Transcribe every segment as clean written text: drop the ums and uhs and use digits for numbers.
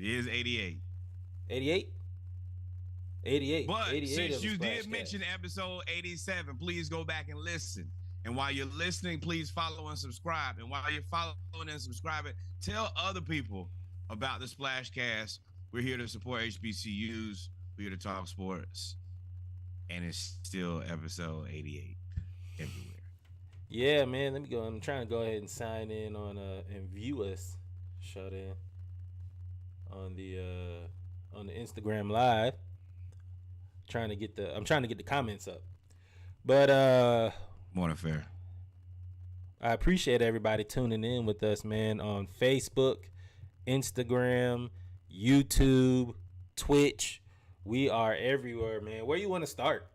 It is 88. 88? 88. But 88 since of a you Splash did mention Cast. episode 87, please go back and listen. And while you're listening, please follow and subscribe. And while you're following and subscribing, tell other people about the Splashcast. We're here to support HBCUs. We're here to talk sports. And it's still episode 88 everywhere. Yeah, man. Let me go. I'm trying to go ahead and sign in on and view us. Shut in on the Instagram live. I'm trying to get the comments up. But More than fair. I appreciate everybody tuning in with us, man, on Facebook, Instagram, YouTube, Twitch. We are everywhere, man. Where you want to start?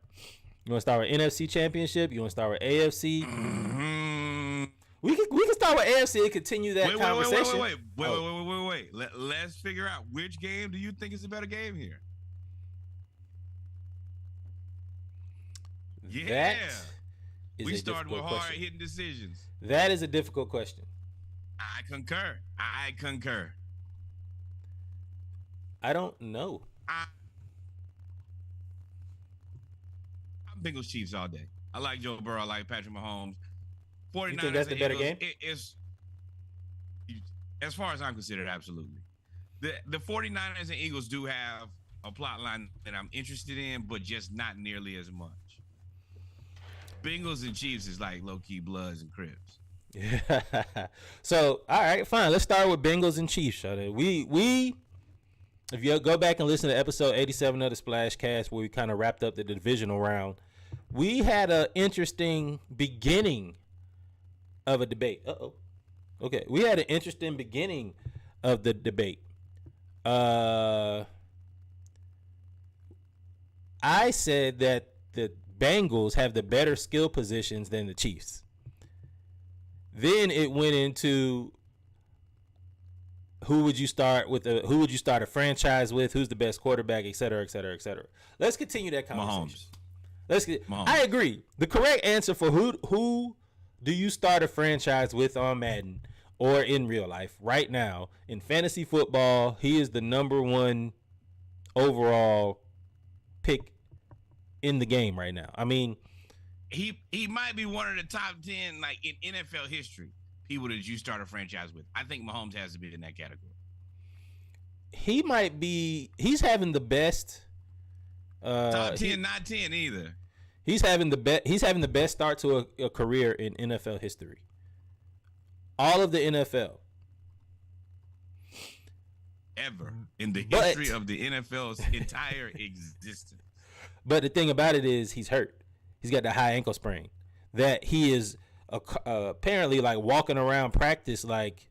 You want to start with NFC Championship? You want to start with AFC? Mm-hmm. We can start with AFC and continue that conversation. Wait. Let's figure out which game do you think is a better game here? Yeah. We started with hard-hitting decisions. That is a difficult question. I concur. I don't know. I'm Bengals Chiefs all day. I like Joe Burrow. I like Patrick Mahomes. 49ers you think that's the better game? It's, as far as I'm considered, absolutely. The 49ers and Eagles do have a plot line that I'm interested in, but just not nearly as much. Bengals and Chiefs is like low-key Bloods and Crips. Yeah. So, all right, fine. Let's start with Bengals and Chiefs. We if you go back and listen to episode 87 of the Splash Cast, where we kind of wrapped up the divisional round, we had an interesting beginning of a debate. Okay. We had an interesting beginning of the debate. I said that the Bengals have the better skill positions than the Chiefs. Then it went into who would you start a franchise with, who's the best quarterback, et cetera, et cetera, et cetera. Let's continue that conversation. Mahomes. I agree. The correct answer for who do you start a franchise with on Madden or in real life right now in fantasy football, he is the number one overall pick in the game right now. I mean, he might be one of the top 10 like in NFL history people that you start a franchise with. I think Mahomes has to be in that category. He might be. He's having the best. Top 10, not 10 either. He's having the best. He's having the best start to a career in NFL history. All of the NFL. Ever in the history of the NFL's entire existence. But the thing about it is he's hurt. He's got the high ankle sprain. That he is apparently like walking around practice like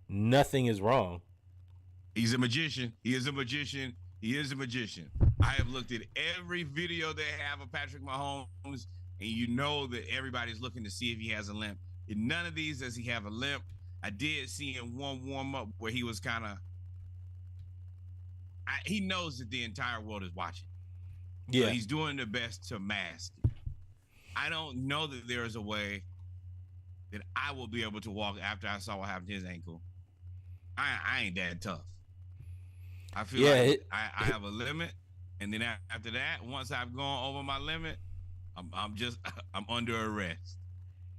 nothing is wrong. He's a magician. He is a magician. I have looked at every video they have of Patrick Mahomes, and you know that everybody's looking to see if he has a limp. In none of these does he have a limp. I did see in one warm-up where he was kind of... he knows that the entire world is watching. Yeah. So he's doing the best to mask it. I don't know that there is a way that I will be able to walk after I saw what happened to his ankle. I ain't that tough. I feel like I have a limit, and then after that, once I've gone over my limit, I'm under arrest.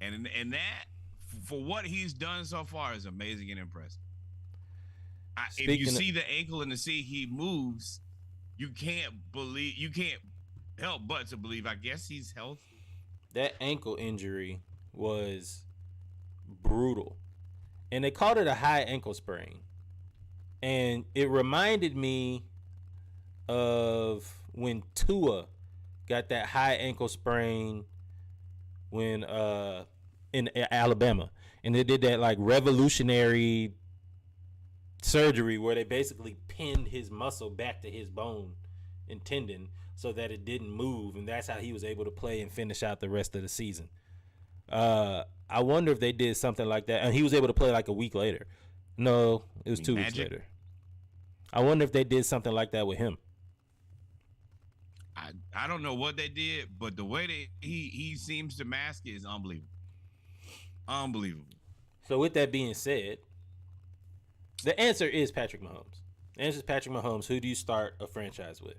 And that, for what he's done so far, is amazing and impressive. If you see the ankle and see he moves, you can't help but to believe, I guess he's healthy. That ankle injury was brutal. And they called it a high ankle sprain. And it reminded me of when Tua got that high ankle sprain when in Alabama. And they did that like revolutionary surgery where they basically pinned his muscle back to his bone and tendon so that it didn't move, and that's how he was able to play and finish out the rest of the season. I wonder if they did something like that, and he was able to play like a week later. No, it was 2 weeks later. I wonder if they did something like that with him. I don't know what they did, but the way that he seems to mask it is unbelievable. Unbelievable. So with that being said, the answer is Patrick Mahomes. And it's just Patrick Mahomes. Who do you start a franchise with?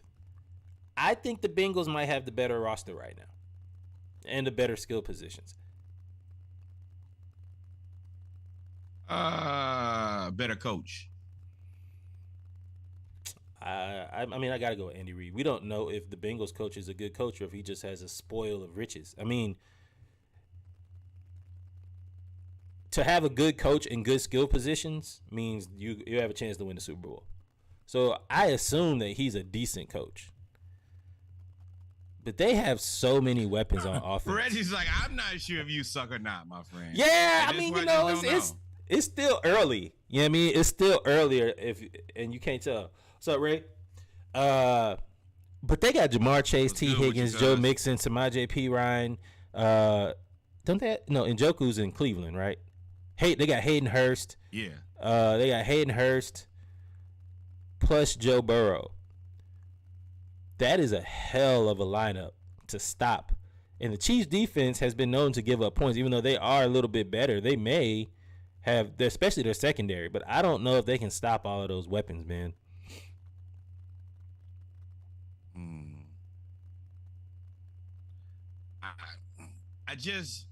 I think the Bengals might have the better roster right now and the better skill positions. Better coach. I mean, I got to go with Andy Reid. We don't know if the Bengals coach is a good coach or if he just has a spoil of riches. I mean, to have a good coach in good skill positions means you have a chance to win the Super Bowl. So I assume that he's a decent coach. But they have so many weapons on offense. Reggie's like, I'm not sure if you suck or not, my friend. Yeah, I mean, it's still early. You know what I mean? It's still earlier and you can't tell. What's up, Ray? But they got Jamar Chase, T. Higgins, Joe Mixon, Samaje P. Ryan. Don't they? No, Njoku's in Cleveland, right? Hey, they got Hayden Hurst. Yeah. They got Hayden Hurst plus Joe Burrow. That is a hell of a lineup to stop. And the Chiefs defense has been known to give up points, even though they are a little bit better. They may have, especially their secondary, but I don't know if they can stop all of those weapons, man. I just.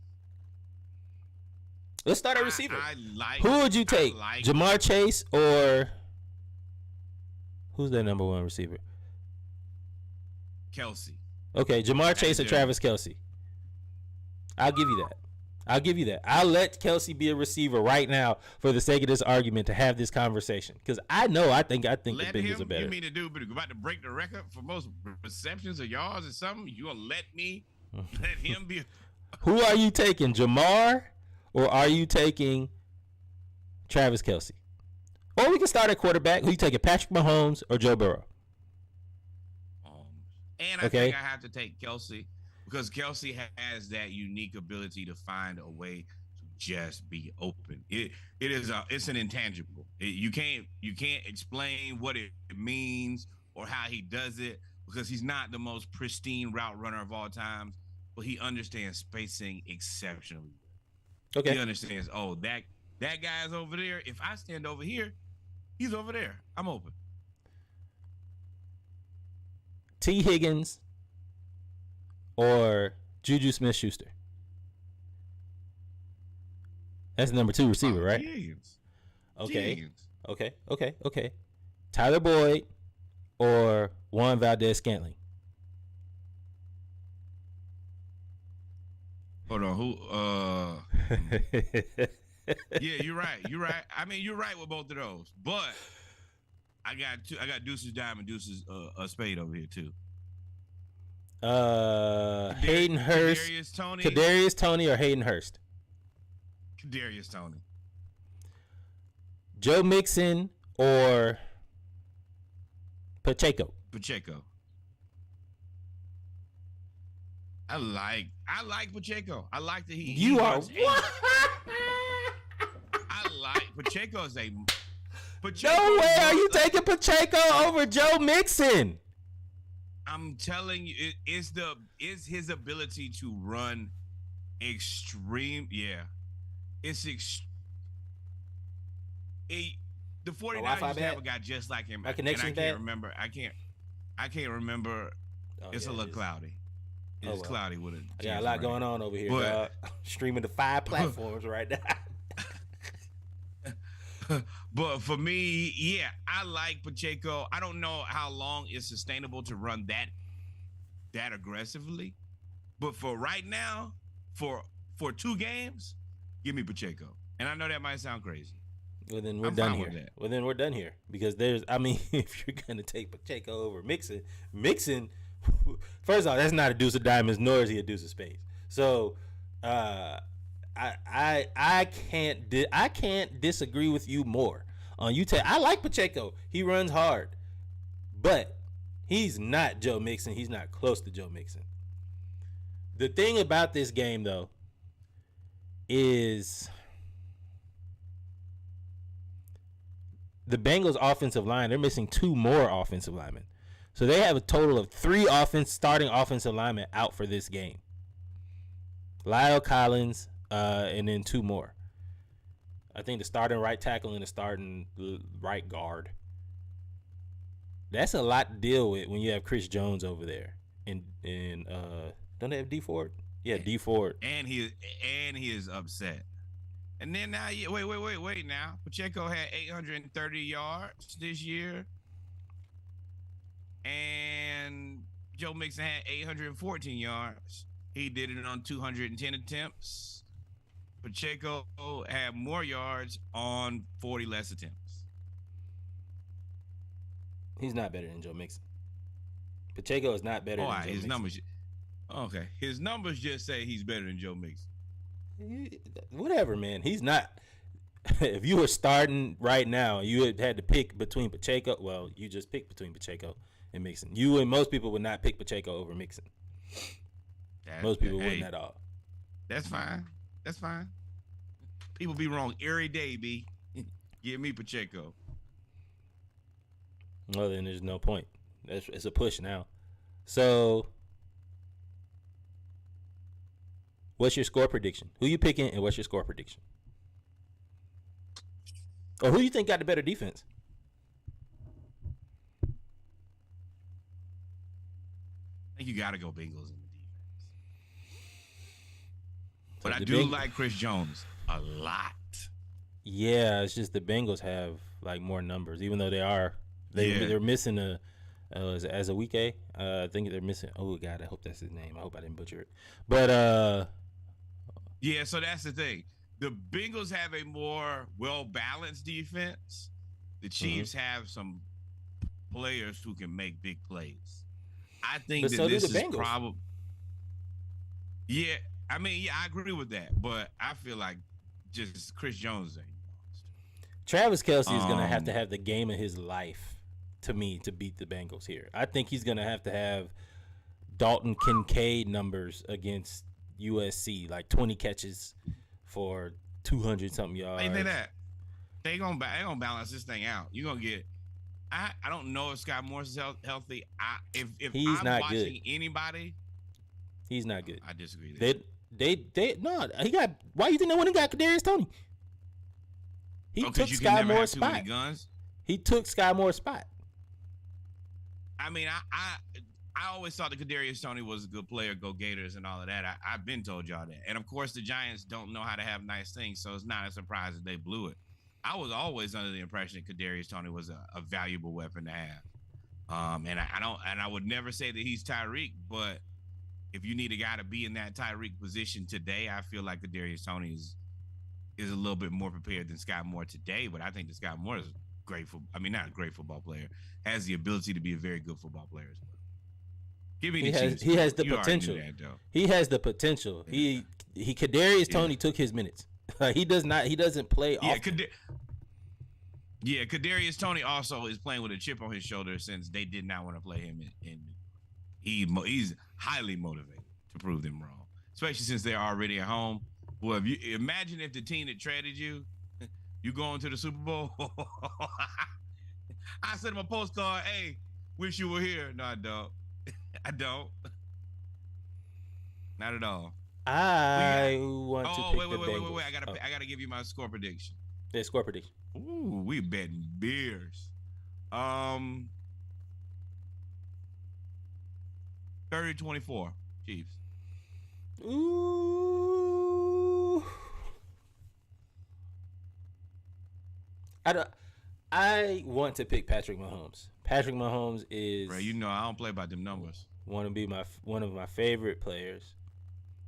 Let's start at receiver. Who would you take? Jamar Chase or who's their number one receiver? Kelce. Okay, Jamar Chase or Travis Kelce? I'll give you that. I'll let Kelce be a receiver right now for the sake of this argument to have this conversation. Because I think the Bengals are better. You mean to do, but about to break the record for most receptions or yards or something? You gonna let him be? Who are you taking, Jamar, or are you taking Travis Kelce? Or we can start at quarterback. Who you taking, Patrick Mahomes or Joe Burrow? And I think I have to take Kelce because Kelce has that unique ability to find a way to just be open. It's an intangible. You can't explain what it means or how he does it because he's not the most pristine route runner of all time, but he understands spacing exceptionally. Okay. He understands, that guy's over there. If I stand over here, he's over there. I'm open. T. Higgins or Juju Smith-Schuster? That's the number 2 receiver, right? Higgins. Okay. Okay. Tyler Boyd or Juan Valdez-Scantling? Hold on. Who? Yeah, you're right. I mean, you're right with both of those, but I got Deuce's Diamond, Deuce's Spade over here too. Hayden Hurst, Kadarius Toney or Hayden Hurst? Kadarius Toney. Joe Mixon or Pacheco? I like Pacheco. I like that he. You are what? I like Pacheco as a. No way are you taking Pacheco over Joe Mixon. I'm telling you, it's his ability to run extreme. Yeah, it's the 49ers have a guy just like him. My connection and I can't remember. I can't remember. It's a little cloudy. It's cloudy with it. I got a lot going on over here, dog. Streaming to 5 platforms right now. But for me, yeah, I like Pacheco. I don't know how long it's sustainable to run that aggressively. But for right now, for 2 games, give me Pacheco. And I know that might sound crazy. Well, then we're done here. Because if you're going to take Pacheco over Mixon, first off, that's not a deuce of diamonds, nor is he a deuce of spades. So, I can't disagree with you more on you. I like Pacheco. He runs hard, but he's not Joe Mixon. He's not close to Joe Mixon. The thing about this game, though, is the Bengals' offensive line. They're missing 2 more offensive linemen, so they have a total of 3 starting offensive linemen out for this game. Lyle Collins. And then 2 more. I think the starting right tackle and the starting right guard. That's a lot to deal with when you have Chris Jones over there. And don't they have D Ford? Yeah, D Ford. And he is upset. And then now, wait. Now Pacheco had 830 yards this year, and Joe Mixon had 814 yards. He did it on 210 attempts. Pacheco had more yards on 40 less attempts. He's not better than Joe Mixon. Pacheco is not better than Joe his Mixon. Numbers. Okay, his numbers just say he's better than Joe Mixon. Whatever, man. He's not. If you were starting right now, you had to pick between Pacheco. Well, you just picked between Pacheco and Mixon. You and most people would not pick Pacheco over Mixon. Most people wouldn't at all. That's fine. That's fine. People be wrong every day, B. Give me Pacheco. Well, then there's no point. It's a push now. So, what's your score prediction? Who you picking, and what's your score prediction? Or who you think got the better defense? I think you got to go Bengals in the defense. But I do like Chris Jones a lot. Yeah, it's just the Bengals have like more numbers, even though they're missing as a week A. I think they're missing. Oh God, I hope that's his name. I hope I didn't butcher it. But yeah, so that's the thing. The Bengals have a more well-balanced defense. The Chiefs have some players who can make big plays. I think that this is probably. Yeah, I mean, yeah, I agree with that, but I feel like just Chris Jones ain't lost. Travis Kelce is gonna have to have the game of his life to me to beat the Bengals here. I think he's gonna have to have Dalton Kincaid numbers against USC, like 20 catches for 200 something yards. Ain't they that? They gonna balance this thing out. You're gonna get. I don't know if Scott Morris is healthy. If he's I'm not watching good. Anybody, he's not good. I disagree. He got. Why you think they went and got Kadarius Toney? He took Sky Moore's spot. He took Sky Moore's spot. I mean, I always thought that Kadarius Toney was a good player, go Gators and all of that. I've been told y'all that. And, of course, the Giants don't know how to have nice things, so it's not a surprise that they blew it. I was always under the impression that Kadarius Toney was a valuable weapon to have. And I would never say that he's Tyreek, but if you need a guy to be in that Tyreek position today, I feel like Kadarius Toney is a little bit more prepared than Scott Moore today, but I think that Scott Moore is not a great football player, has the ability to be a very good football player as well. Give me the Chiefs. He has the potential. He has the potential. Kadarius Toney took his minutes. He doesn't play often. Kadarius Toney also is playing with a chip on his shoulder since they did not want to play him he's highly motivated to prove them wrong, especially since they're already at home. Well, if you imagine if the team that traded you going to the Super Bowl. I sent him a postcard. Hey, wish you were here. No, I don't. I don't. Not at all. I want to pick the Bengals. Wait. I gotta give you my score prediction. Yeah, score prediction. Ooh, we betting beers. 30-24, Chiefs. Ooh. I want to pick Patrick Mahomes. Patrick Mahomes is. Bro, you know I don't play by them numbers. One of my favorite players.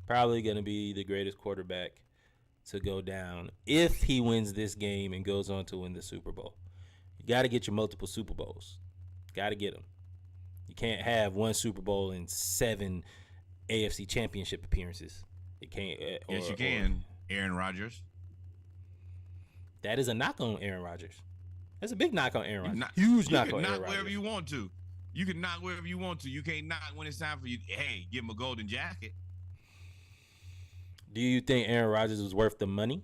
Probably gonna be the greatest quarterback to go down if he wins this game and goes on to win the Super Bowl. You got to get your multiple Super Bowls. Got to get them. You can't have one Super Bowl and 7 AFC Championship appearances. It can't. Yes, you can. Aaron Rodgers. That is a knock on Aaron Rodgers. That's a big knock on Aaron Rodgers. Huge knock on Aaron Rodgers. You can knock wherever you want to. You can knock wherever you want to. You can't knock when it's time for you. Hey, give him a golden jacket. Do you think Aaron Rodgers was worth the money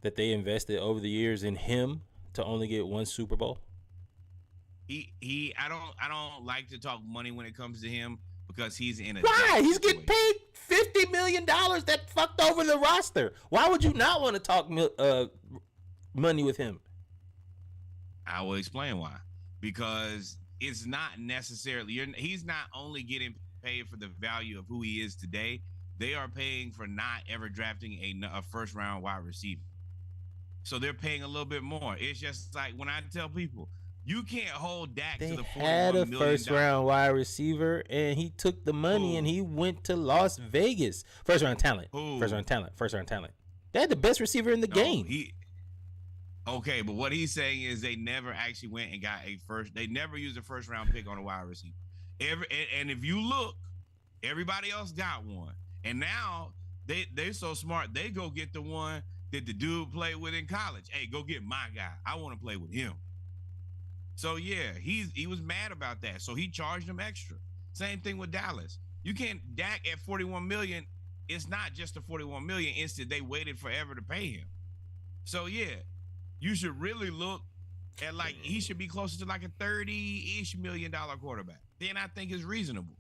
that they invested over the years in him to only get one Super Bowl? I don't like to talk money when it comes to him because he's in a Why? He's getting paid $50 million that fucked over the roster. Why would you not want to talk money with him? I will explain why. Because it's not necessarily he's not only getting paid for the value of who he is today. They are paying for not ever drafting a first round wide receiver. So they're paying a little bit more. It's just like when I tell people, you can't hold Dak They to the had a $41 million. first round wide receiver, and he took the money and he went to Las Vegas. First round talent. First round talent. They had the best receiver in the game. Okay, but what he's saying is they never actually went and got they never used a first round pick on a wide receiver. And if you look, everybody else got one. And now they're so smart, they go get the one that the dude played with in college. Hey, go get my guy. I want to play with him. So yeah, he was mad about that. So he charged him extra. Same thing with Dallas. You can't Dak at $41 million. It's not just the $41 million. It's that they waited forever to pay him. So yeah, you should really look at like he should be closer to like a $30-ish million quarterback. Then I think it's reasonable.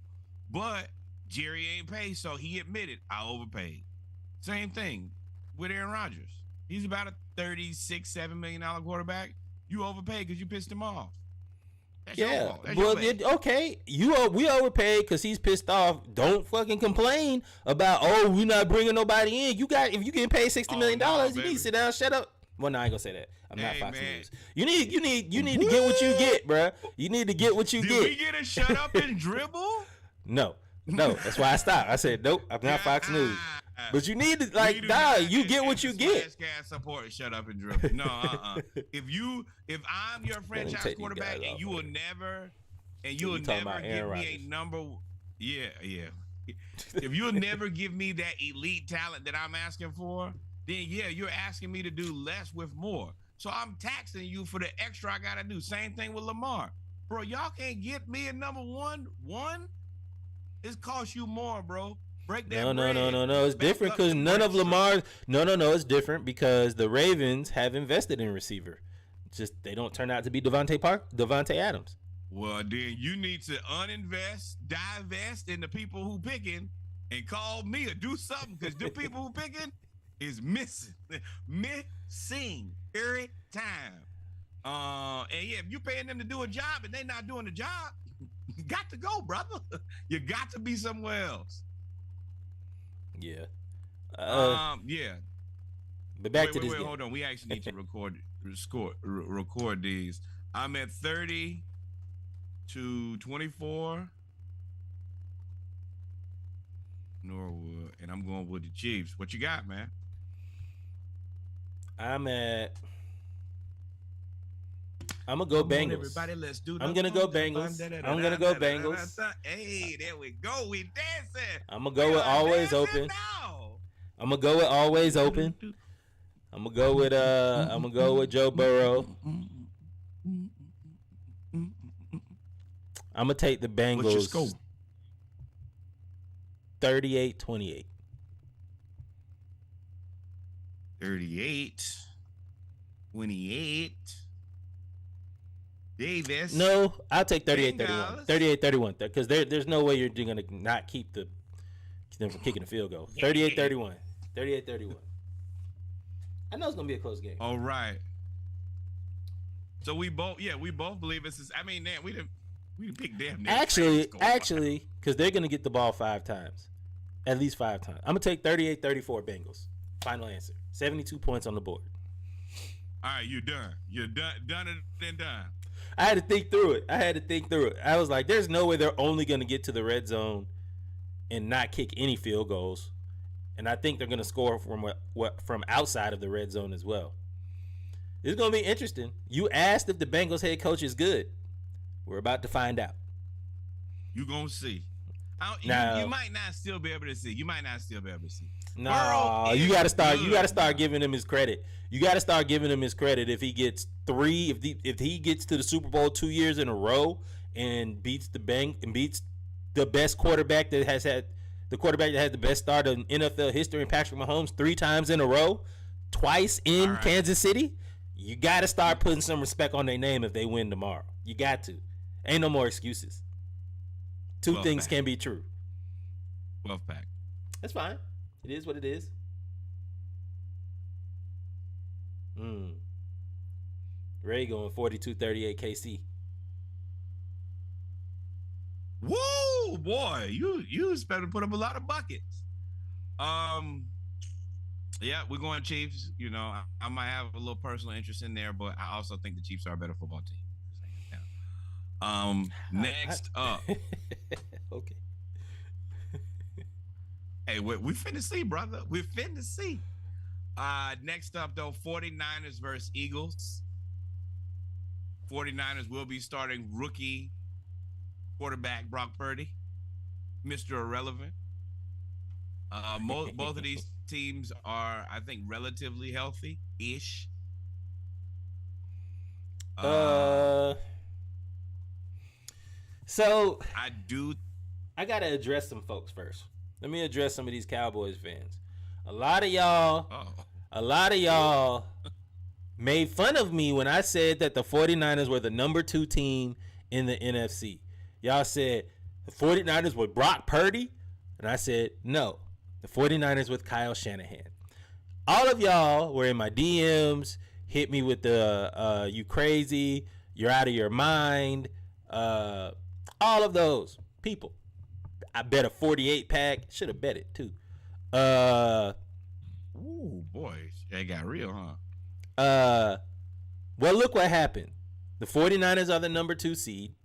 But Jerry ain't paid, so he admitted I overpaid. Same thing with Aaron Rodgers. He's about a $36-7 million quarterback. You overpaid because you pissed him off. That's your fault. That's well, okay. we overpaid because he's pissed off. Don't fucking complain about we're not bringing nobody in. If you getting paid $60 million, you need to sit down, shut up. Well, no, I ain't gonna say that. I'm not Fox News. You need to get what you get, bruh. You need to get what you get. Did we get a shut up and dribble? No, that's why I stopped. I said nope. I'm not Fox News. But you need to you get what you get. Support, shut up and dribble. No, If I'm your franchise quarterback and you will never give me a number, yeah. If you'll never give me that elite talent that I'm asking for, then yeah, you're asking me to do less with more. So I'm taxing you for the extra I gotta do. Same thing with Lamar, bro. Y'all can't get me a number one. It's cost you more, bro. Break that. No. It's different because none of Lamar's. No. It's different because the Ravens have invested in receiver. Just they don't turn out to be Devontae Adams. Well, then you need to divest in the people who picking, and call me or do something because the people who picking is missing every time. And yeah, if you paying them to do a job and they not doing the job, you got to go, brother. You got to be somewhere else. Yeah. Yeah. But back to this. Wait, hold on. We actually need to record these. I'm at 30 to 24. Norwood, and I'm going with the Chiefs. What you got, man? I'm gonna go Bengals. Everybody, let's do. I'm gonna go Bengals. Hey, there we go. We dancing. I'm gonna go with always open. I'm gonna go with always open. I'm gonna go with Joe Burrow. I'm gonna take the Bengals. What's your score? 38-28. 38-28. Davis. No, I'll take 38-31. 38-31 because there's no way you're gonna not keep them from kicking the field goal. 38-31. 38-31. I know it's gonna be a close game. All right. So we both believe this is. I mean, man, we didn't pick damn near. Actually, because they're gonna get the ball 5 times, at least 5 times. I'm gonna take 38-34 Bengals. Final answer. 72 points on the board. All right, you're done. You're done and done. I had to think through it. I was like, there's no way they're only gonna get to the red zone and not kick any field goals. And I think they're gonna score from outside of the red zone as well. This is gonna be interesting. You asked if the Bengals head coach is good. We're about to find out. You gonna see. You might not still be able to see. No, you gotta start giving him his credit. You gotta start giving him his credit if he gets 3. If he gets to the Super Bowl 2 years in a row and beats the best quarterback that has had the quarterback that had the best start in NFL history in Patrick Mahomes 3 times in a row, twice in Kansas City. You gotta start putting some respect on their name if they win tomorrow. You got to. Ain't no more excuses. 2 things can be true. 12 pack. That's fine. It is what it is. Ray going 42-38 KC. Woo, boy, you better put up a lot of buckets. Yeah, we're going Chiefs. You know, I might have a little personal interest in there, but I also think the Chiefs are a better football team. Next up. Okay. Hey, we finna see, brother. We're finna see. Next up, though, 49ers versus Eagles. 49ers will be starting rookie quarterback Brock Purdy, Mr. Irrelevant. Both of these teams are, I think, relatively healthy-ish. So I gotta address some folks first. Let me address some of these Cowboys fans. A lot of y'all made fun of me when I said that the 49ers were the number 2 team in the NFC. Y'all said the 49ers with Brock Purdy, and I said no, the 49ers with Kyle Shanahan. All of y'all were in my DMs, hit me with the you crazy, you're out of your mind, all of those people. I bet a 48 pack. Should have bet it too. Ooh, boy, that got real, huh? Well, look what happened. The 49ers are the number 2 seed.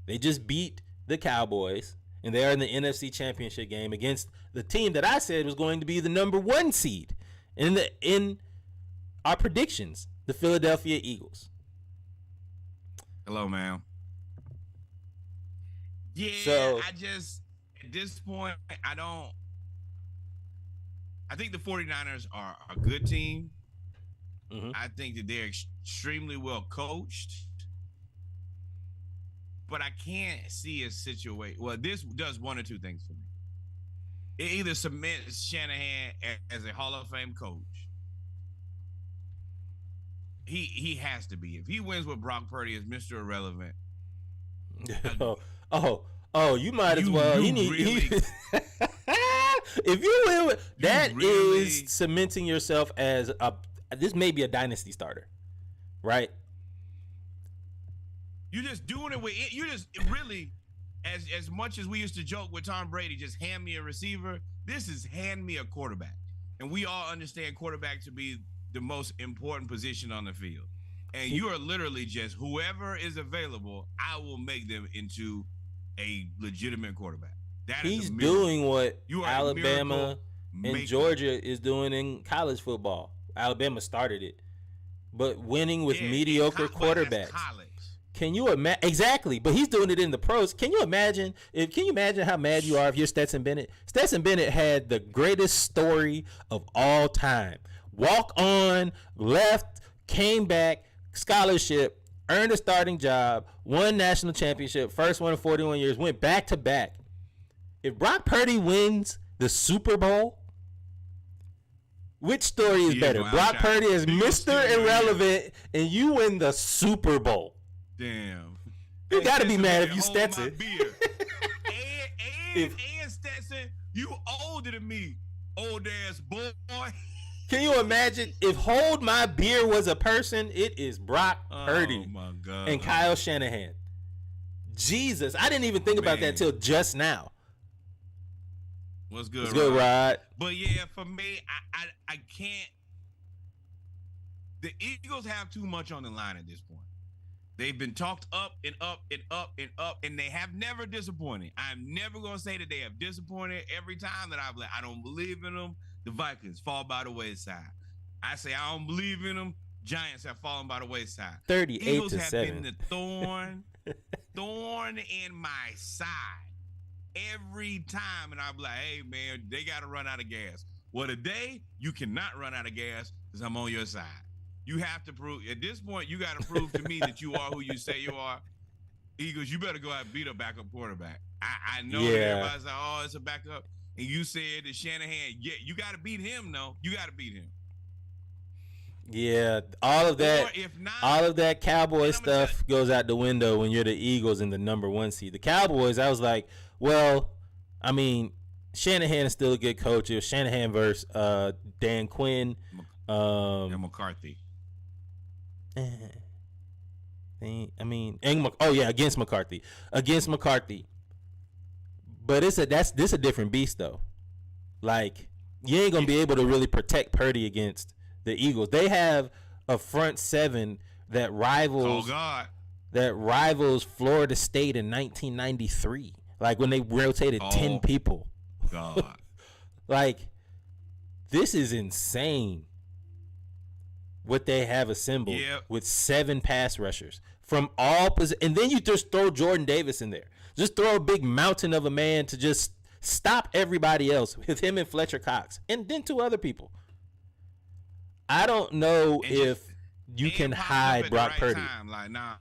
They just beat the Cowboys, and they are in the NFC Championship game against the team that I said was going to be the number 1 seed in our predictions, the Philadelphia Eagles. Hello, ma'am. Yeah, so, at this point, I think the 49ers are a good team. Mm-hmm. I think that they're extremely well coached. But I can't see a situation. Well, this does one or two things for me. It either cements Shanahan as a Hall of Fame coach. He has to be. If he wins with Brock Purdy as Mr. Irrelevant. You might as well. If you win with that, is cementing yourself as this may be a dynasty starter, right? You're just doing it with it. You just really, as much as we used to joke with Tom Brady, just hand me a receiver. This is hand me a quarterback, and we all understand quarterback to be the most important position on the field. And you are literally just whoever is available, I will make them into a legitimate quarterback. He's doing what Alabama and Georgia is doing in college football. Alabama started it, but winning with mediocre quarterbacks. Can you imagine? Exactly, but he's doing it in the pros. Can you imagine? Can you imagine how mad you are if you're Stetson Bennett? Stetson Bennett had the greatest story of all time. Walk on, left, came back, scholarship, earned a starting job, won national championship, first one in 41 years, went back to back. If Brock Purdy wins the Super Bowl, which story is better? Brock Purdy is Mr. Irrelevant, and you win the Super Bowl. Damn. You gotta be mad if you Stetson. and Stetson, you older than me, old ass boy. Can you imagine if Hold My Beer was a person? It is Brock Purdy and Kyle Shanahan. Jesus, I didn't even think about that till just now. What's good, What's good, Rod? But yeah, for me, I can't. The Eagles have too much on the line at this point. They've been talked up and up and up and up, and they have never disappointed. I'm never going to say that they have disappointed. Every time that I've I don't believe in them, the Vikings fall by the wayside. I say I don't believe in them, Giants have fallen by the wayside. 38-7. Eagles have been the thorn in my side every time, and I'm like, hey, man, they got to run out of gas. Well, today, you cannot run out of gas because I'm on your side. You have to prove, at this point, you got to prove to me that you are who you say you are. Eagles, you better go out and beat a backup quarterback. I know that everybody's like, oh, it's a backup. And you said that Shanahan, yeah, you got to beat him, no. You got to beat him. Yeah, all of that Cowboy stuff goes out the window when you're the Eagles in the number 1 seed. The Cowboys, I was like, well, I mean, Shanahan is still a good coach. It was Shanahan versus Dan Quinn. And McCarthy. Against McCarthy. But this a different beast though. Like you ain't gonna be able to really protect Purdy against the Eagles. They have a front seven that rivals Florida State in 1993. Like when they rotated 10 people. God. Like this is insane. What they have assembled with 7 pass rushers from all positions, and then you just throw Jordan Davis in there. Just throw a big mountain of a man to just stop everybody else with him and Fletcher Cox, and then 2 other people. I don't know if you can hide Brock Purdy. Like, nah,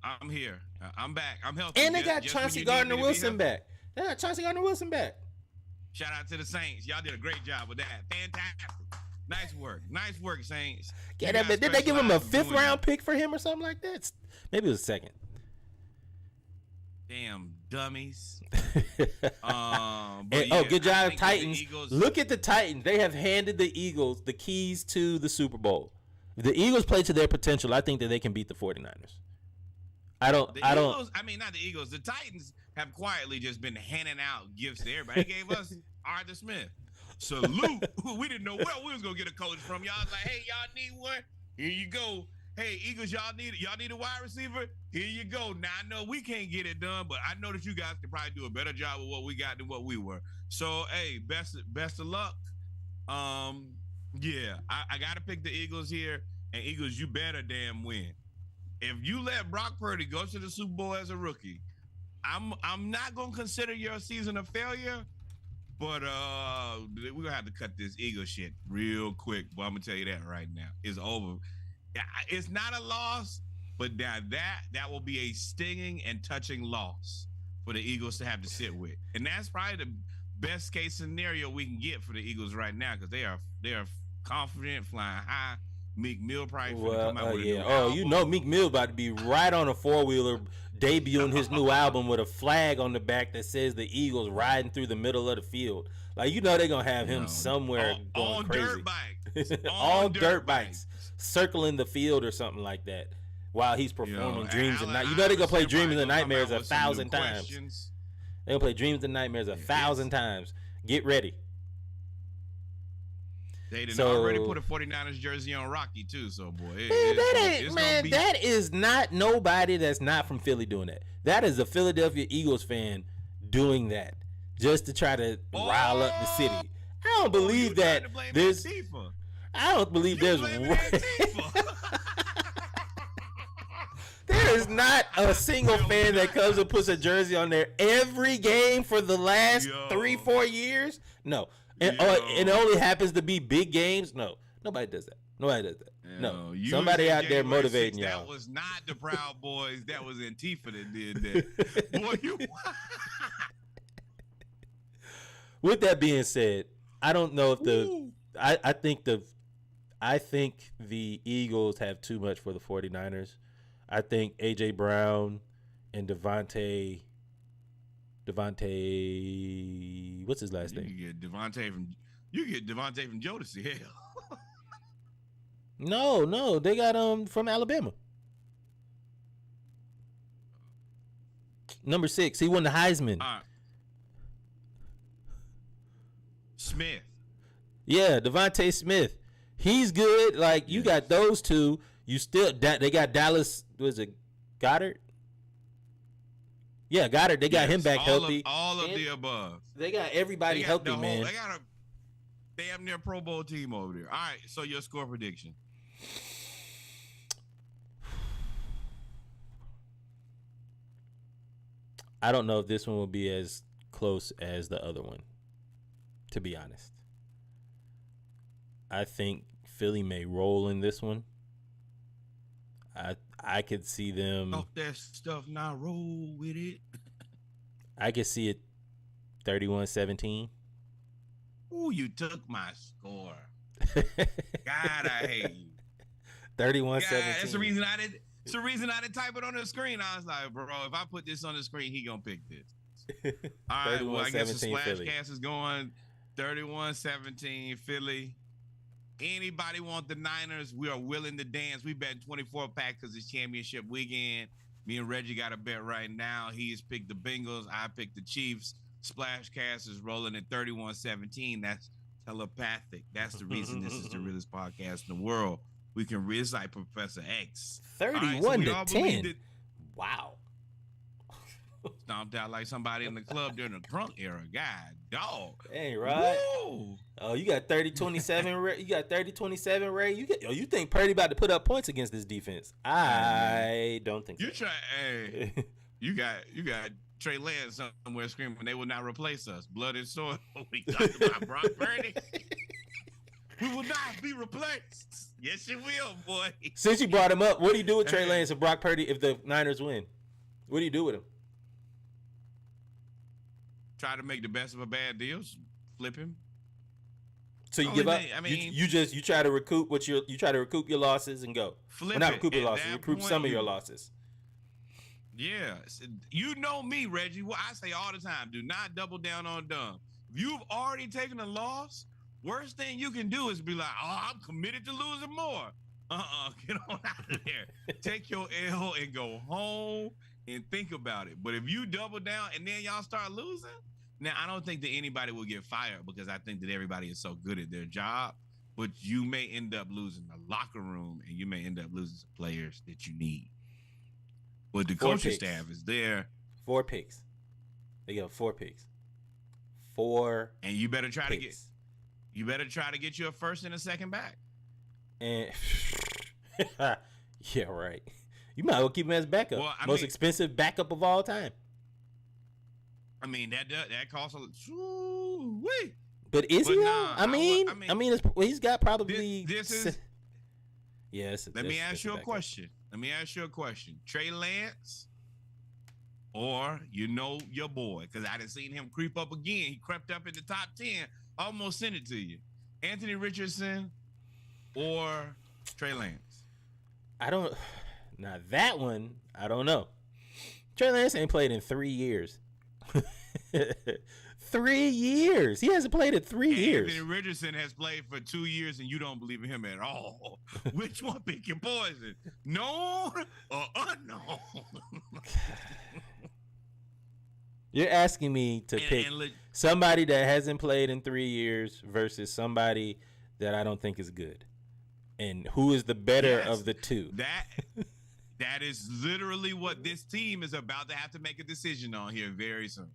I'm here. I'm back. I'm healthy. And they got Chauncey Gardner-Wilson back. Shout out to the Saints. Y'all did a great job with that. Fantastic. Nice work, Saints. Did they give him a 5th round pick for him or something like that? Maybe it was 2nd. Damn dummies. Good job, Titans. Look at the Titans. They have handed the Eagles the keys to the Super Bowl. If the Eagles play to their potential, I think that they can beat the 49ers. Not the Eagles. The Titans have quietly just been handing out gifts to everybody. They gave us Arthur Smith. Salute. We didn't know where we was gonna get a coach from. Y'all was like, hey, y'all need one? Here you go. Hey, Eagles, y'all need a wide receiver? Here you go. Now I know we can't get it done, but I know that you guys can probably do a better job of what we got than what we were. So hey, best of luck. I gotta pick the Eagles here, and Eagles, you better damn win. If you let Brock Purdy go to the Super Bowl as a rookie, I'm not gonna consider your season a failure. But we're gonna have to cut this Eagles shit real quick. But I'm gonna tell you that right now. It's over. It's not a loss, but that will be a stinging and touching loss for the Eagles to have to sit with. And that's probably the best case scenario we can get for the Eagles right now, because they are confident, flying high. Meek Mill probably come out with a new album. You know Meek Mill about to be right on a 4-wheeler debuting his new album with a flag on the back that says the Eagles riding through the middle of the field. Like, you know they're going to have him somewhere going crazy. Dirt bikes. On dirt bikes. Circling the field or something like that while he's performing Dreams and Nightmares. You know they're going to play Dreams and Nightmares 1,000 times. They're going to play Dreams and Nightmares 1,000 times. Get ready. They didn't already put a 49ers jersey on Rocky too, so boy. That is not nobody that's not from Philly doing that. That is a Philadelphia Eagles fan doing that just to try to rile up the city. I don't believe that there's. I don't believe there's. There is not a single fan that comes and puts a jersey on there every game for the last 3-4 years. No. And it only happens to be big games. No, nobody does that. No, somebody out there motivating y'all. That was not the Proud Boys. That was Antifa that did that. Boy, you. With that being said, I don't know if I think the Eagles have too much for the 49ers. I think A.J. Brown and Devontae, what's his last name? You get Devontae from Jodeci. Hell. No, they got from Alabama. Number 6, he won the Heisman. Smith. Yeah, Devontae Smith. He's good. Like, you got those two. You still they got Dallas. Was it Goddard? Yeah, Goddard. They got him back healthy. All of the above. They got everybody healthy, man. They got a damn near Pro Bowl team over there. All right, so your score prediction. I don't know if this one will be as close as the other one, to be honest. I think Philly may roll in this one. I could see them. Off that stuff, now roll with it. I could see it 31-17. Ooh, you took my score. God, I hate you. 31-17. That's the reason I did. It's the reason I didn't type it on the screen. I was like, bro, if I put this on the screen, he gonna pick this. All right, well, I guess the Splashcast is going 31-17 Philly. Anybody want the Niners? We are willing to dance. We bet 24-pack because it's championship weekend. Me and Reggie got a bet right now. He's picked the Bengals. I picked the Chiefs. Splashcast is rolling at 31-17. That's telepathic. That's the reason this is the realest podcast in the world. We can read, it's like Professor X. 31 to 10. Wow. Stomped out like somebody in the club during the crunk era. God, dog. Hey, right. Woo! Oh, you got 30-27, Ray. You got 30-27, Ray. You think Purdy about to put up points against this defense? I don't think so. You try. Hey, you got Trey Lance somewhere screaming, "They will not replace us." Blood and soil. We talking about Brock Purdy. We will not be replaced. Yes, you will, boy. Since you brought him up, what do you do with Trey Lance and Brock Purdy if the Niners win? What do you do with him? Try to make the best of a bad deal. Flip him. So you give up. I mean, you try to recoup your losses and go. Not recoup your losses. Recoup some of your losses. Yeah, you know me, Reggie. What I say all the time: do not double down on dumb. If you've already taken a loss, worst thing you can do is be like, "Oh, I'm committed to losing more." Get on out of there. Take your L and go home and think about it. But if you double down and then y'all start losing, now I don't think that anybody will get fired because I think that everybody is so good at their job. But you may end up losing the locker room and you may end up losing some players that you need. But the coaching staff is there. 4 picks. They got 4 picks. 4. And you better try to get you a first and a second back. And yeah, right. You might as well keep him as backup. Well, Most expensive backup of all time. I mean that costs a wait. But is he? Nah, I mean, he's got probably. This is. Yes. Let me ask you a question. Trey Lance, or your boy, because I done seen him creep up again. He crept up in the top 10. Almost sent it to you. Anthony Richardson or Trey Lance. Now that one, I don't know. Trey Lance ain't played in 3 years. 3 years. He hasn't played in 3 years. Anthony Richardson has played for 2 years, and you don't believe in him at all. Which one pick your poison? Known or unknown? You're asking me to pick somebody that hasn't played in 3 years versus somebody that I don't think is good. And who is the better of the two? That is literally what this team is about to have to make a decision on here very soon.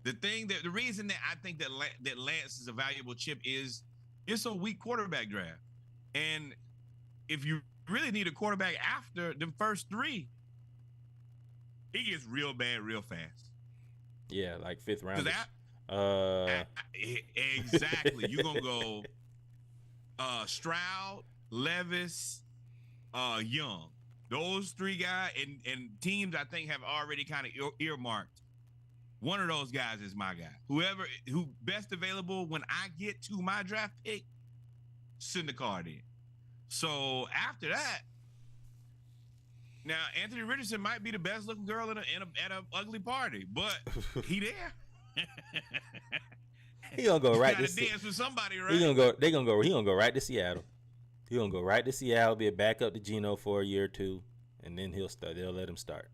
The reason that I think that Lance is a valuable chip is it's a weak quarterback draft. And if you really need a quarterback after the first 3, he gets real bad real fast. Yeah, like 5th round. Exactly. You're going to go Stroud, Levis, Young. Those 3 guys and teams I think have already kind of earmarked. One of those guys is my guy. Who best available when I get to my draft pick, send the card in. So after that, now Anthony Richardson might be the best looking girl at an ugly party, but he there. He gonna go right to dance with somebody, right? He gonna go right to Seattle. He gonna go right to Seattle, be a backup to Geno for a year or 2, and then they'll let him start.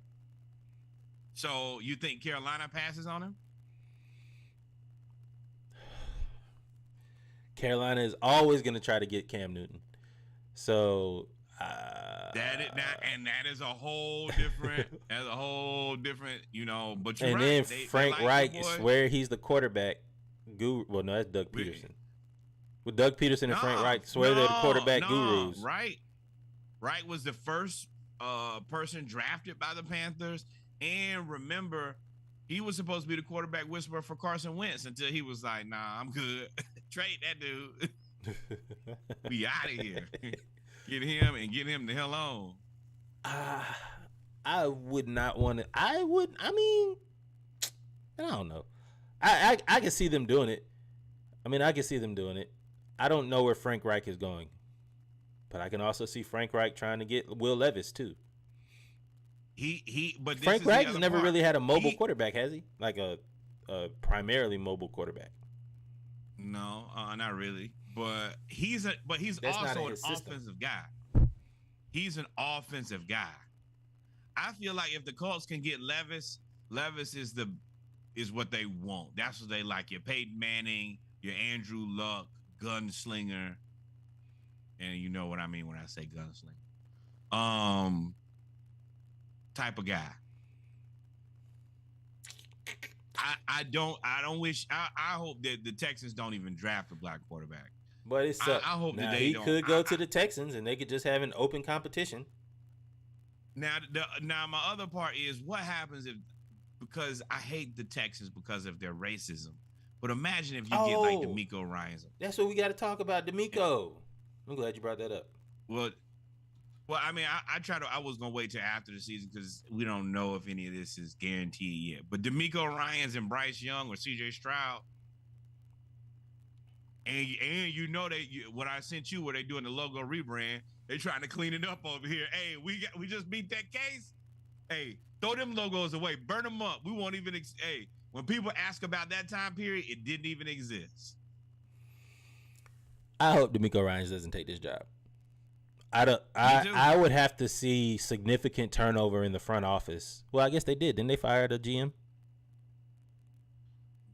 So you think Carolina passes on him? Carolina is always going to try to get Cam Newton. So that is a whole different. That's a whole different. But you're and right. then Frank Reich swear he's the quarterback guru. Well, no, that's Doug Peterson. With Doug Peterson and Frank Reich swear they're the quarterback gurus. Right. Wright was the first person drafted by the Panthers. And remember, he was supposed to be the quarterback whisperer for Carson Wentz until he was like, "Nah, I'm good. Trade that dude. We out of here. Get him the hell on." I would not want to. I mean, I don't know. I can see them doing it. I don't know where Frank Reich is going, but I can also see Frank Reich trying to get Will Levis too. But Frank Reich has never really had a mobile quarterback, has he? Like a primarily mobile quarterback. No, not really. But he's also an offensive guy. He's an offensive guy. I feel like if the Colts can get Levis is is what they want. That's what they like. Your Peyton Manning, your Andrew Luck, gunslinger, and you know what I mean when I say gunslinger. Type of guy. I hope that the Texans don't even draft a black quarterback. But it's I hope now that they he don't. could go to the Texans and they could just have an open competition. Now my other part is what happens if, because I hate the Texans because of their racism. But imagine if you get like DeMeco Ryans. That's what we got to talk about, DeMeco. I'm glad you brought that up. Well, I mean, I was gonna wait till after the season because we don't know if any of this is guaranteed yet. But DeMeco Ryans and Bryce Young or C.J. Stroud, and you know what I sent you, where they doing the logo rebrand, they trying to clean it up over here. Hey, we just beat that case. Hey, throw them logos away, burn them up. We won't even. Hey, when people ask about that time period, it didn't even exist. I hope DeMeco Ryans doesn't take this job. I would have to see significant turnover in the front office. Well, I guess they did. Didn't they fire the GM?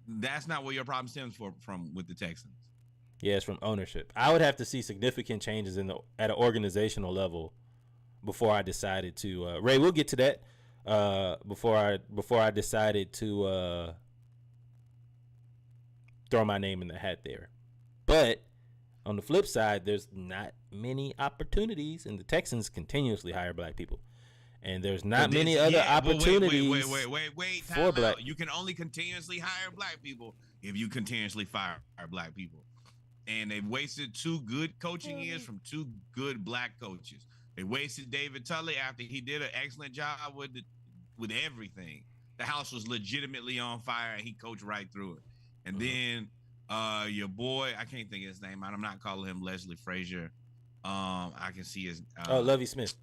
That's not where your problem stems from with the Texans. Yeah, it's from ownership. I would have to see significant changes at an organizational level before I decided to. Ray, we'll get to that. Before I decided to throw my name in the hat there, but on the flip side, there's not many opportunities, and the Texans continuously hire black people, and there's not many other opportunities. Wait. For black, you can only continuously hire black people if you continuously fire black people, and they've wasted 2 good coaching years from 2 good black coaches. They wasted David Tully after he did an excellent job with everything. The house was legitimately on fire, and he coached right through it. And then your boy, I can't think of his name. I'm not calling him Leslie Frazier. I can see his. Lovie Smith.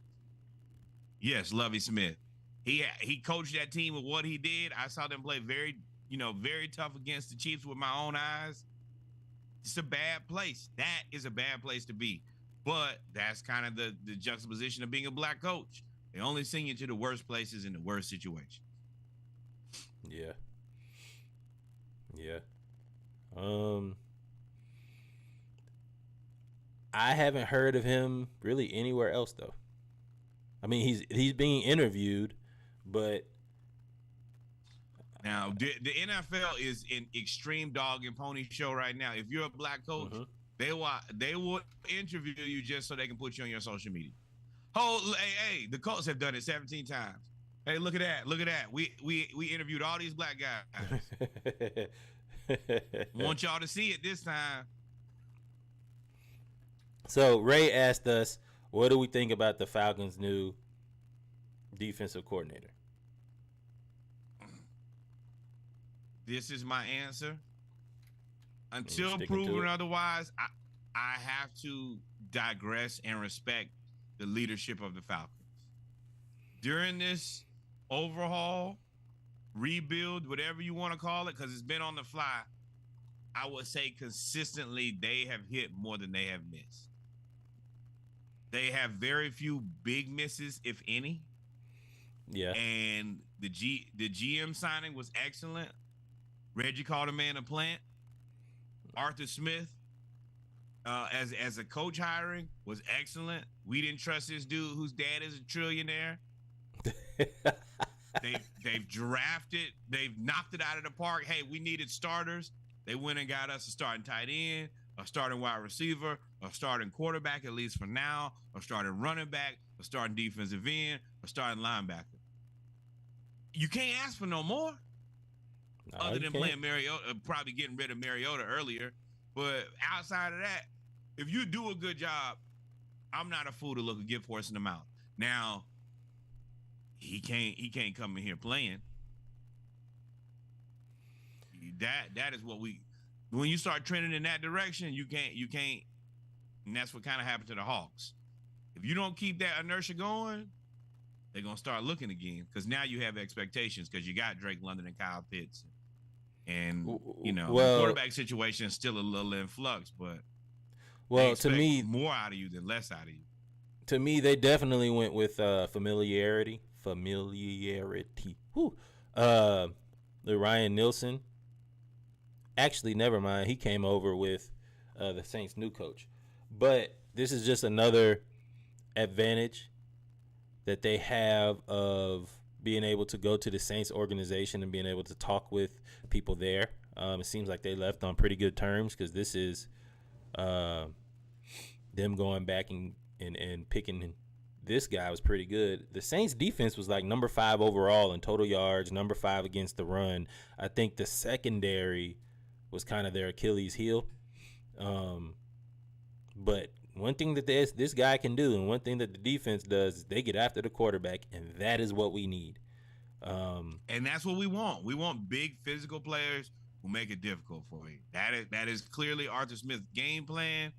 Yes, Lovie Smith. He coached that team with what he did. I saw them play very tough against the Chiefs with my own eyes. It's a bad place. That is a bad place to be. But that's kind of the juxtaposition of being a black coach. They only send you to the worst places in the worst situations. Yeah. I haven't heard of him really anywhere else though. I mean, he's being interviewed, but now the NFL is an extreme dog and pony show right now. If you're a black coach, they will interview you just so they can put you on your social media. Hey, the Colts have done it 17 times. Hey, look at that. We interviewed all these black guys. Want y'all to see it this time. So Ray asked us, what do we think about the Falcons' new defensive coordinator? This is my answer. Until proven otherwise, I have to digress and respect the leadership of the Falcons. During this overhaul, rebuild, whatever you want to call it, because it's been on the fly, I would say consistently they have hit more than they have missed. They have very few big misses, if any. Yeah. And the GM signing was excellent. Reggie called a man a plant. Arthur Smith, as a coach hiring, was excellent. We didn't trust this dude whose dad is a trillionaire. They've drafted. They've knocked it out of the park. Hey, we needed starters. They went and got us a starting tight end, a starting wide receiver, a starting quarterback, at least for now, a starting running back, a starting defensive end, a starting linebacker. You can't ask for no more. Other than playing Mariota, probably getting rid of Mariota earlier. But outside of that, if you do a good job, I'm not a fool to look a gift horse in the mouth. Now, he can't come in here playing. That is what when you start trending in that direction, you can't, and that's what kind of happened to the Hawks. If you don't keep that inertia going, they're gonna start looking again, because now you have expectations, because you got Drake London and Kyle Pitts. And the quarterback situation is still a little in flux, but to me, more out of you than less out of you. To me, they definitely went with familiarity. Whew. Ryan Nielsen. Actually, never mind. He came over with the Saints' new coach. But this is just another advantage that they have of being able to go to the Saints organization and being able to talk with people there. It seems like they left on pretty good terms because this is them going back and picking this guy was pretty good. The Saints defense was like number 5 overall in total yards, number 5 against the run. I think the secondary was kind of their Achilles heel. But one thing that this guy can do, and one thing that the defense does, is they get after the quarterback, and that is what we need. And that's what we want. We want big physical players who make it difficult for you. That is clearly Arthur Smith's game plan,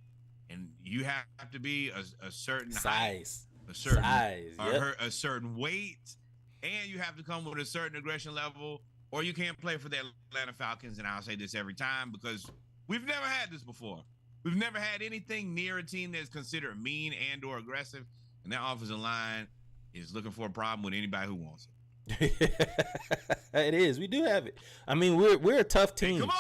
and you have to be a certain size, height, a certain size, a certain weight, and you have to come with a certain aggression level, or you can't play for the Atlanta Falcons. And I'll say this every time because we've never had this before. We've never had anything near a team that's considered mean and or aggressive, and that offensive line is looking for a problem with anybody who wants it. It is. We do have it. I mean, we're a tough team. Hey, come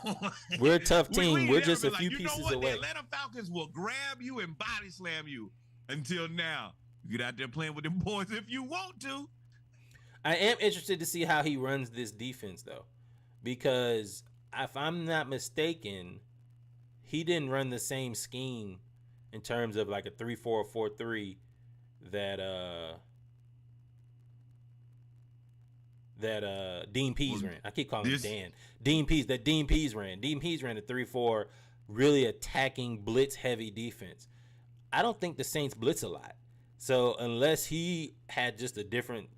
on. We're a tough team. We're just a few you pieces know what? away. The Atlanta Falcons will grab you and body slam you until now. You get out there playing with them boys if you want to. I am interested to see how he runs this defense, though, because if I'm not mistaken, he didn't run the same scheme in terms of like a 3-4 4-3 that Dean Pease ran. I keep calling him Dan. Dean Pease ran. Dean Pease ran a 3-4, really attacking, blitz-heavy defense. I don't think the Saints blitz a lot. So unless he had just a different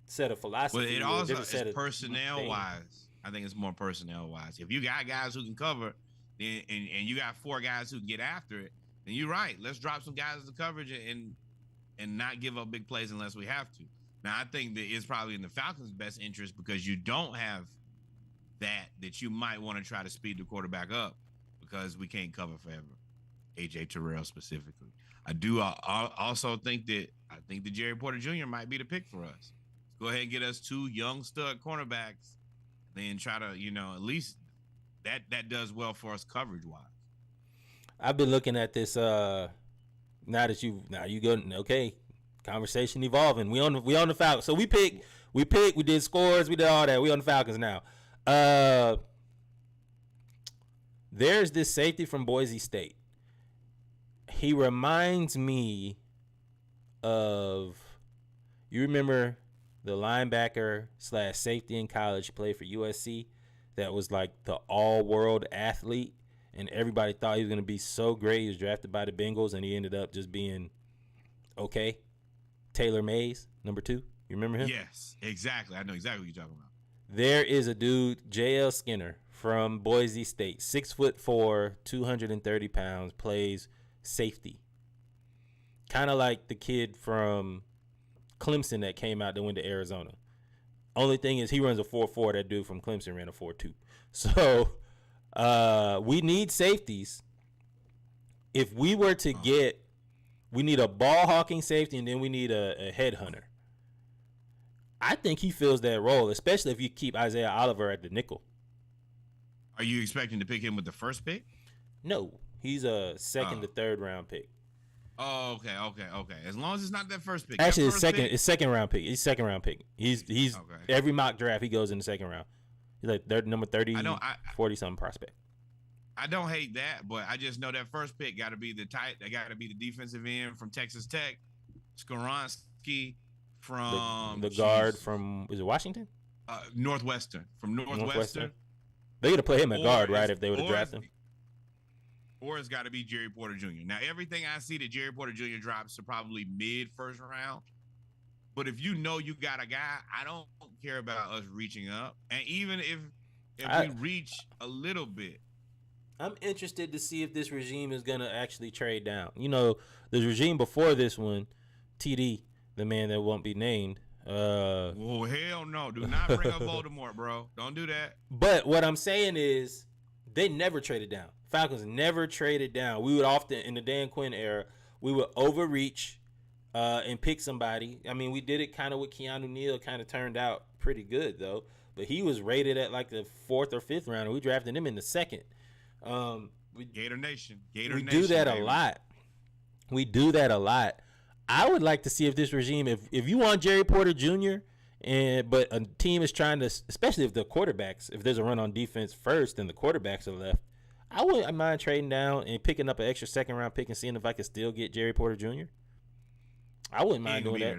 set of philosophy, but it also is personnel-wise. I think it's more personnel-wise. If you got guys who can cover, and you got 4 guys who can get after it, then you're right. Let's drop some guys to coverage and not give up big plays unless we have to. Now, I think that it's probably in the Falcons' best interest because you don't have that you might want to try to speed the quarterback up because we can't cover forever. A.J. Terrell specifically. I do also think that Jerry Porter Jr. might be the pick for us. Let's go ahead and get us 2 young stud cornerbacks, then try to, at least that does well for us coverage-wise. I've been looking at this now you go, okay, conversation evolving. We on the Falcons. So we did scores, we did all that. We on the Falcons now. There's this safety from Boise State. He reminds me of, you remember the linebacker / safety in college, played for USC, that was like the all-world athlete, and everybody thought he was going to be so great. He was drafted by the Bengals, and he ended up just being okay. Taylor Mays, number 2. You remember him? Yes, exactly. I know exactly what you're talking about. There is a dude, J.L. Skinner, from Boise State, 6'4", 230 pounds, plays safety. Kind of like the kid from Clemson that came out that went to Arizona. Only thing is he runs a 4.4. That dude from Clemson ran a 4.2. So we need safeties. If we were to get, we need a ball hawking safety, and then we need a headhunter. I think he fills that role, especially if you keep Isaiah Oliver at the nickel. Are you expecting to pick him with the first pick? No, he's a second to third round pick. Oh, okay. As long as it's not that first pick. Actually, it's second round pick. He's second round pick. He's okay. Every mock draft he goes in the second round. He's like number 30, 40 something prospect. I don't hate that, but I just know that first pick got to be the defensive end from Texas Tech, Skoronski from the guard from, is it Washington? Northwestern. From Northwestern. They would have played him at guard, right, if they would have drafted him. Or it's got to be Jerry Porter Jr. Now, everything I see that Jerry Porter Jr. drops to probably mid-first round. But if you know you got a guy, I don't care about us reaching up. And even if we reach a little bit. I'm interested to see if this regime is going to actually trade down. The regime before this one, TD, the man that won't be named. Oh, hell no. Do not bring up Voldemort, bro. Don't do that. But what I'm saying is they never traded down. Falcons never traded down. We would often, in the Dan Quinn era, we would overreach and pick somebody. I mean, we did it kind of with Keanu Neal. Kind of turned out pretty good though. But he was rated at like the 4th or 5th round, and we drafted him in the 2nd. Gator Nation. We do that a lot. We do that a lot. I would like to see if this regime, if you want Jerry Porter Jr., but a team is trying to, especially if the quarterbacks, if there's a run on defense first and the quarterbacks are left, I wouldn't mind trading down and picking up an extra 2nd round pick and seeing if I could still get Jerry Porter Jr. I wouldn't mind doing that.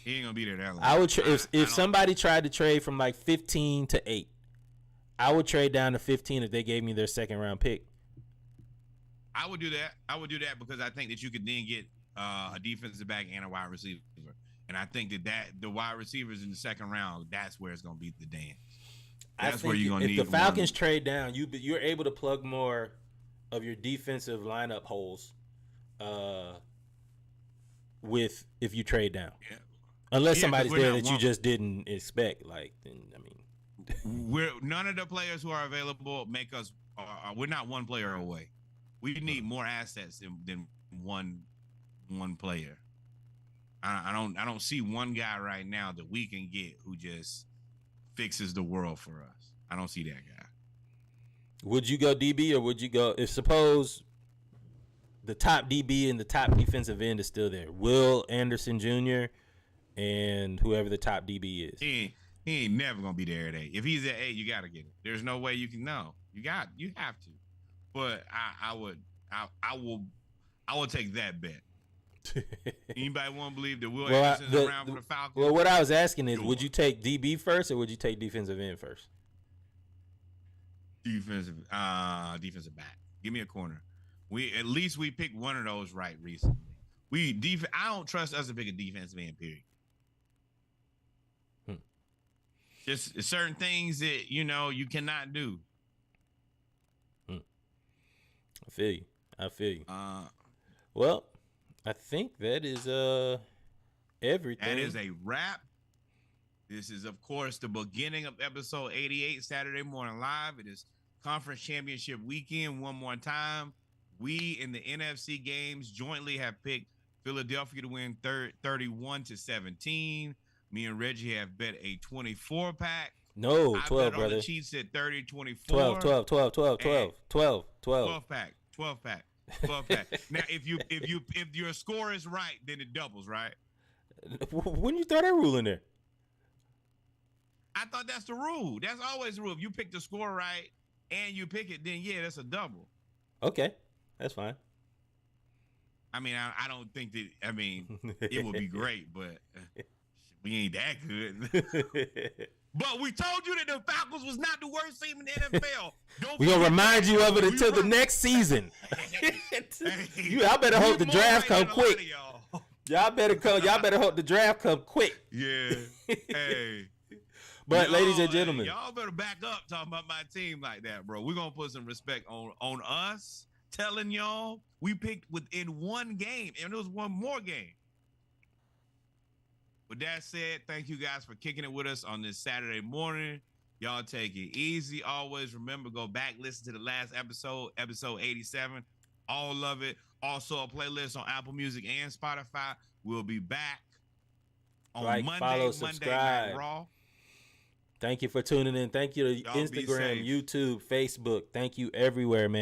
He ain't gonna be there that long. I would if somebody tried to trade from like 15 to 8, I would trade down to 15 if they gave me their 2nd round pick. I would do that. I would do that because I think that you could then get a defensive back and a wide receiver, and I think that the wide receivers in the 2nd round, that's where it's gonna be the dance. That's where you're gonna need. If the Falcons trade down, you're able to plug more of your defensive lineup holes, if you trade down. Yeah. Unless somebody's there that you just didn't expect, like, then, I mean, none of the players who are available make us. We're not one player away. We need more assets than one player. I don't see one guy right now that we can get who just fixes the world for us. I don't see that guy. Would you go DB or would you go if suppose the top DB and the top defensive end is still there? Will Anderson Jr. and whoever the top DB is. He ain't never gonna be there at 8. If he's at 8, you gotta get it. There's no way you can know. You have to. But I will take that bet. Anybody want to believe that Will Anderson's around for the Falcons? Well, what I was asking is, would you take DB first or would you take defensive end first? Defensive back. Give me a corner. We picked one of those right recently. I don't trust us to pick a defensive end, period. Just certain things that you cannot do. I feel you. Well, I think that is everything. That is a wrap. This is, of course, the beginning of episode 88, Saturday Morning Live. It is Conference Championship Weekend. One more time, we in the NFC games jointly have picked Philadelphia to win 31-17. Me and Reggie have bet a 24-pack. No, 12, I bet brother. On the Chiefs at 30-24. 12 pack. 12 pack. Now, if your score is right, then it doubles, right? When you throw that rule in there? I thought that's the rule. That's always the rule. If you pick the score right and you pick it, then yeah, that's a double. Okay, that's fine. I mean, I don't think that. I mean, it would be great, but we ain't that good. But we told you that the Falcons was not the worst team in the NFL. We're going to remind you of it until the next season. Y'all better hope the draft come quick. Y'all better hope the draft come quick. Yeah. Hey. But ladies and gentlemen, y'all better back up talking about my team like that, bro. We're going to put some respect on us telling y'all we picked within one game, and there was one more game. With that said, thank you guys for kicking it with us on this Saturday morning. Y'all take it easy. Always remember, go back, listen to the last episode 87. All of it. Also a playlist on Apple Music and Spotify. We'll be back on Monday, follow, subscribe. Night Raw. Thank you for tuning in. Thank you to Instagram, YouTube, Facebook. Thank you everywhere, man.